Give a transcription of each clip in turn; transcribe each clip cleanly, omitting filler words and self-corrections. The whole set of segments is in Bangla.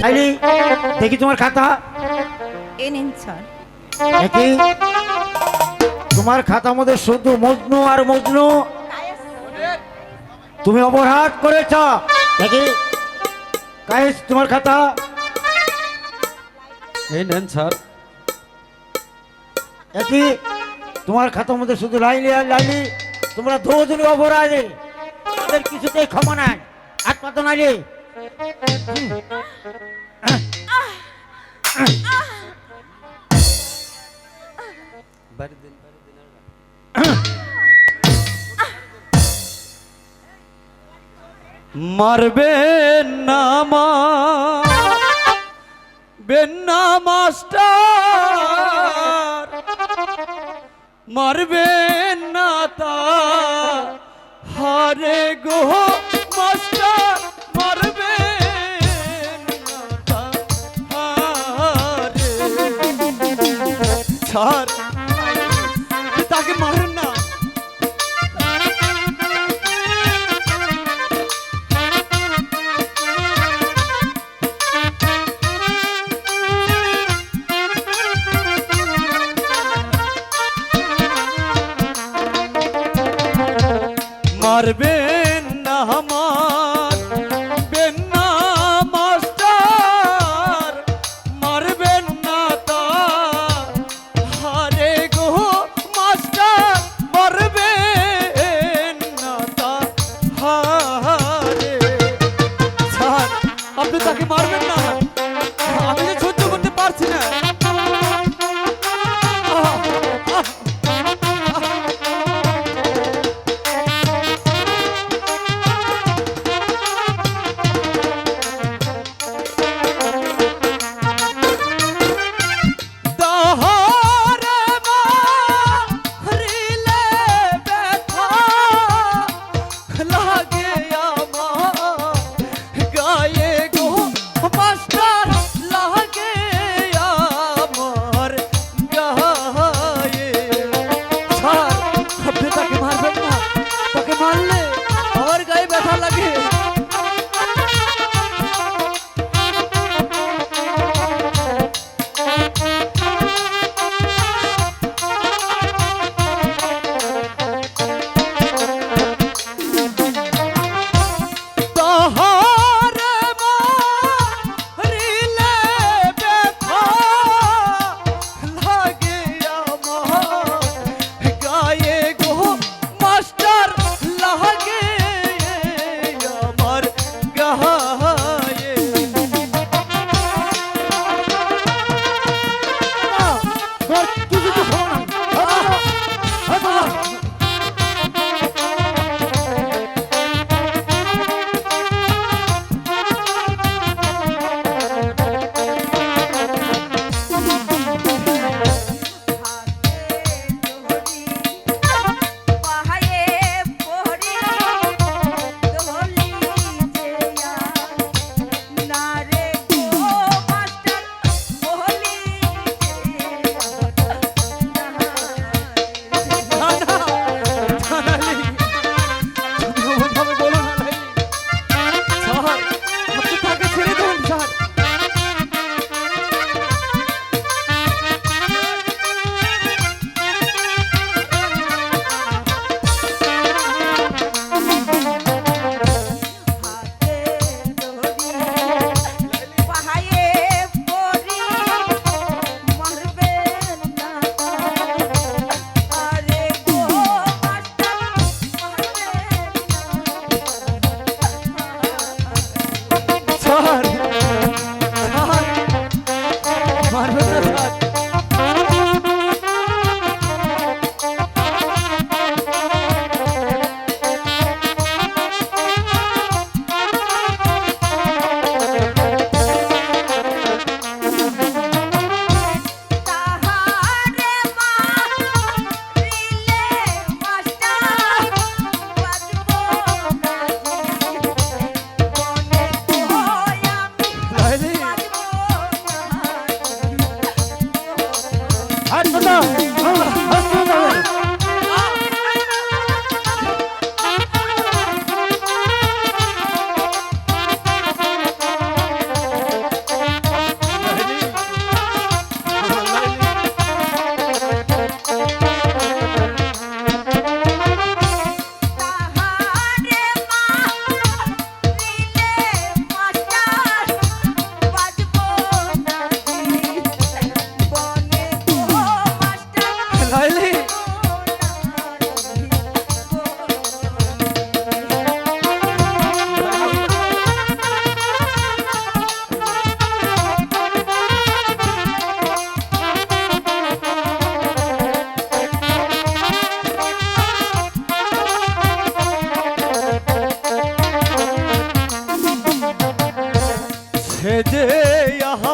আইলি দেখি তোমার খাতা। এ নিন স্যার। দেখি তোমার খাতার মধ্যে শুধু মজনু আর মজনু। তুমি অপরাধ করেছ। দেখি কায়েস তোমার খাতা। এই নেন স্যার। দেখি তোমার খাতার মধ্যে শুধু লাইলি আর লাইলি। তোমরা দুজনই অপরাধী, তাদের কিছুতেই ক্ষমা নাই। হাত পাতো নাইলি। মারবেন না মারবেন না মাস্টার, মারবেন না তা হারে গো মাস্টার, মারবেন না তা হারে। স্যার তাকে মারেন না। মারবেন না মারবেন না মাস্টার, মারবেন না তা হারে গো মাস্টার, মারবেন না তা হারে। স্যার আপনি তাকে মারবেন না, আমি যে সহ্য করতে পারছি না।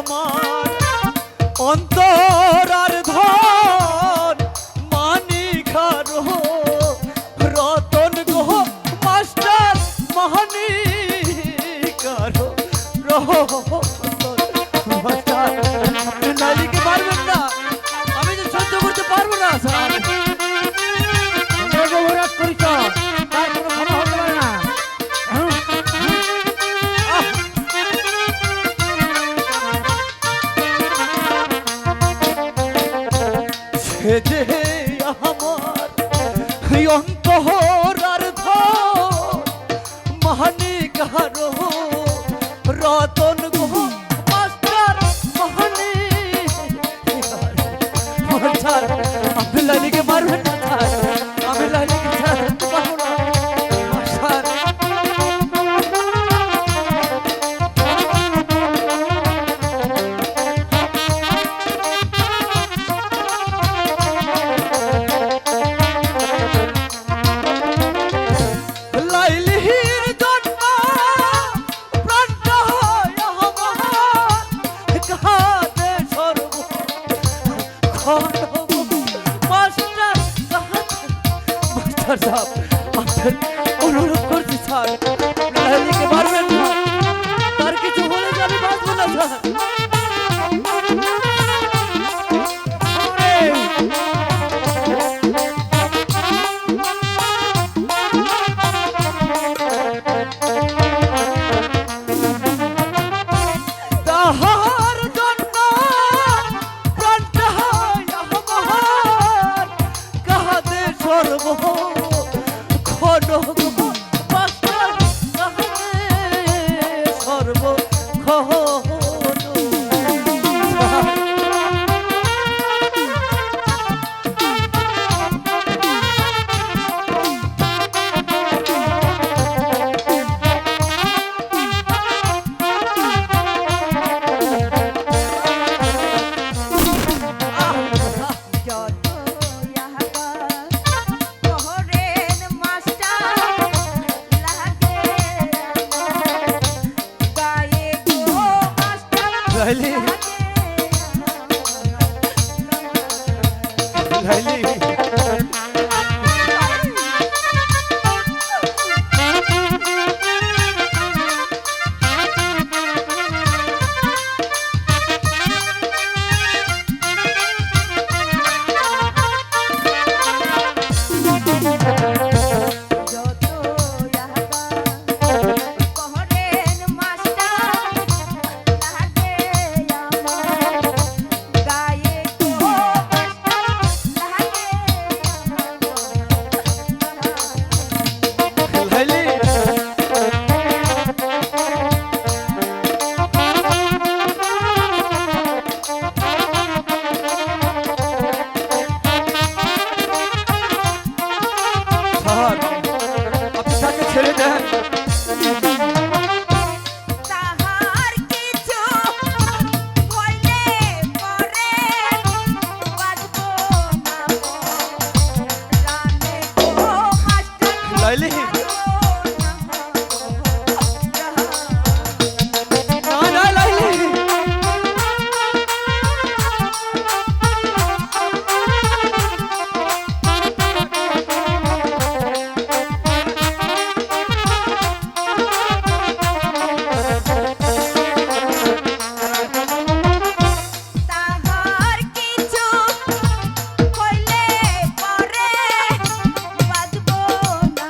আমার অন্তর আর ধন মানি খারো রতন গো মাস্টার মানি কারো মাস্টার আপনি লাইলিকে মারবেন না, আমি যে সহ্য করতে পারবো না স্যার। তোমরা যে অপরাধ করেছ তার কোনো ক্ষমা হতে পারে না। সে যে আমার অন্তর আর ধন মানি কারো রতন গো মাস্টার মানি মাস্টার আপনি লাইলিকে মারবেন না স্যার, আমি লাইলিকে ছাড়তে পারবো না মাস্টার। লাইলির জন্য প্রাণটা হয় আমার কাঁদে সর্ব মাস্টার মাস্টার সাহেব আপনার অনুরোধ করছি স্যার, লাইলিকে মারবেন না, তার কিছু হলে যে আমি বাঁচবো না স্যার। তাহার জন্য প্রাণটা হয় আমার কাঁদে সর্ব ক্ষণ গো মাস্টার কাঁদে সর্ব ক্ষণ। যত ইয়াগা কহরেন মাস্টার লাগে আমার গায়ে গো মাস্টার লাইলি লাইলি যত ইয়াগা কহরেন মাস্টার লাগে আমার গায়ে গো মাস্টার লাগে লাইলি স্যার আপনি তাকে ছেড়ে দেন। তাহার কিছু হইলে পরে বাজবো না রানে গো মাস্টার লাইলি না না লাইলি তাহার কিছু হইলে পরে বাজবো না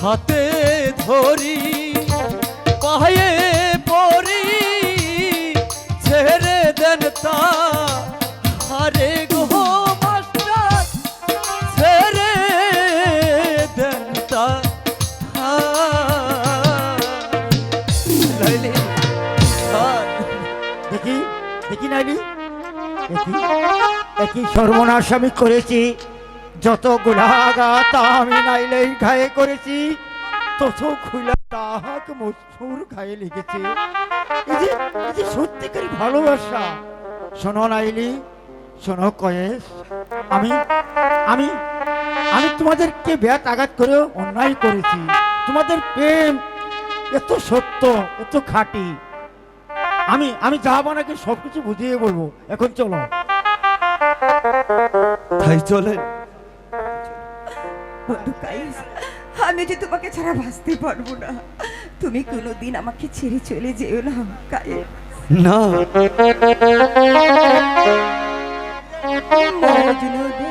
হাতে ধরি পায়ে পড়ি ছেড়ে দেন তা হারে গো মাস্টার ছেড়ে দেন তা লাইলি দেখি দেখি নাইলি দেখি একই সর্বনাশ আমি করেছি, যত গুলাগাত আমি নাইলেই ঘায়ে করেছি, তত গুলা তাহাক মজুর ঘায়ে লেগেছে। এই যে সত্যিকারই ভালোবাসা। শোনো নাইলি, শোনো কয়েস, আমি আমি আমি তোমাদেরকে ব্যাট আঘাত করেও অন্যায় করেছি। তোমাদের প্রেম এত সত্য, এত খাঁটি। আমি জাহাবানাকে সবকিছু বুঝিয়ে বলবো। এখন চলো। তাই চলে। বন্ধু কাইস, আমি যে তোমাকে ছাড়া বাঁচতে পারবো না। তুমি কোনোদিন আমাকে ছেড়ে চলে যেও না কাইস। না মজনু দে